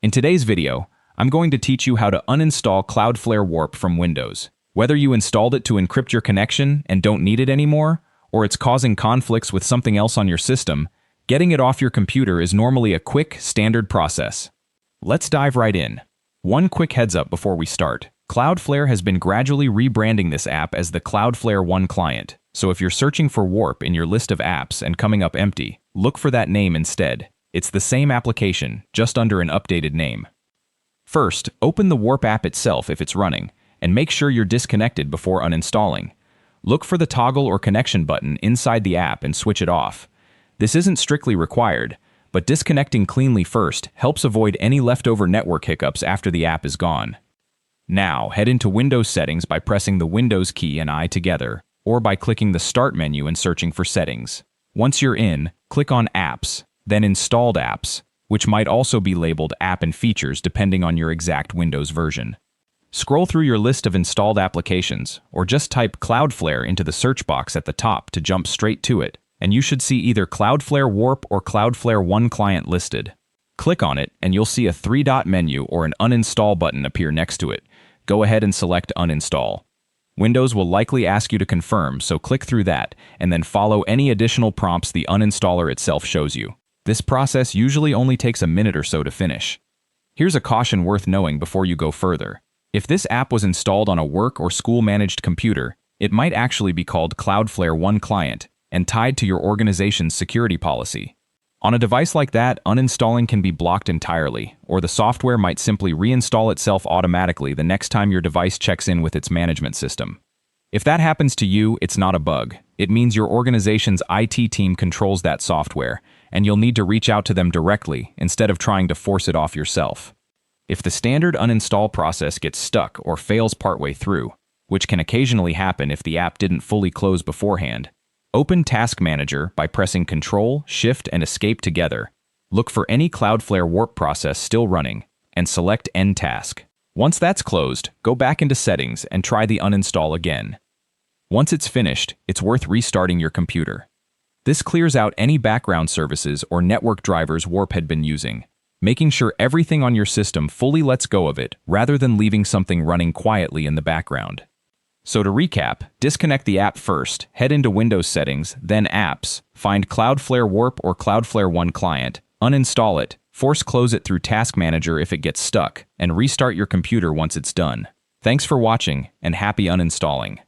In today's video, I'm going to teach you how to uninstall Cloudflare Warp from Windows. Whether you installed it to encrypt your connection and don't need it anymore, or it's causing conflicts with something else on your system, getting it off your computer is normally a quick, standard process. Let's dive right in. One quick heads up before we start. Cloudflare has been gradually rebranding this app as the Cloudflare One client, so if you're searching for Warp in your list of apps and coming up empty, look for that name instead. It's the same application, just under an updated name. First, open the Warp app itself if it's running, and make sure you're disconnected before uninstalling. Look for the toggle or connection button inside the app and switch it off. This isn't strictly required, but disconnecting cleanly first helps avoid any leftover network hiccups after the app is gone. Now, head into Windows Settings by pressing the Windows key and I together, or by clicking the Start menu and searching for Settings. Once you're in, click on Apps, then Installed Apps, which might also be labeled App and Features depending on your exact Windows version. Scroll through your list of installed applications, or just type Cloudflare into the search box at the top to jump straight to it, and you should see either Cloudflare Warp or Cloudflare One client listed. Click on it, and you'll see a three-dot menu or an Uninstall button appear next to it. Go ahead and select Uninstall. Windows will likely ask you to confirm, so click through that, and then follow any additional prompts the uninstaller itself shows you. This process usually only takes a minute or so to finish. Here's a caution worth knowing before you go further. If this app was installed on a work or school-managed computer, it might actually be called Cloudflare One Client and tied to your organization's security policy. On a device like that, uninstalling can be blocked entirely, or the software might simply reinstall itself automatically the next time your device checks in with its management system. If that happens to you, it's not a bug. It means your organization's IT team controls that software, and you'll need to reach out to them directly instead of trying to force it off yourself. If the standard uninstall process gets stuck or fails partway through, which can occasionally happen if the app didn't fully close beforehand, open Task Manager by pressing Ctrl, Shift, and Escape together. Look for any Cloudflare Warp process still running, and select End Task. Once that's closed, go back into Settings and try the uninstall again. Once it's finished, it's worth restarting your computer. This clears out any background services or network drivers Warp had been using, making sure everything on your system fully lets go of it rather than leaving something running quietly in the background. So to recap, disconnect the app first, head into Windows Settings, then Apps, find Cloudflare Warp or Cloudflare One client, uninstall it, force close it through Task Manager if it gets stuck, and restart your computer once it's done. Thanks for watching, and happy uninstalling.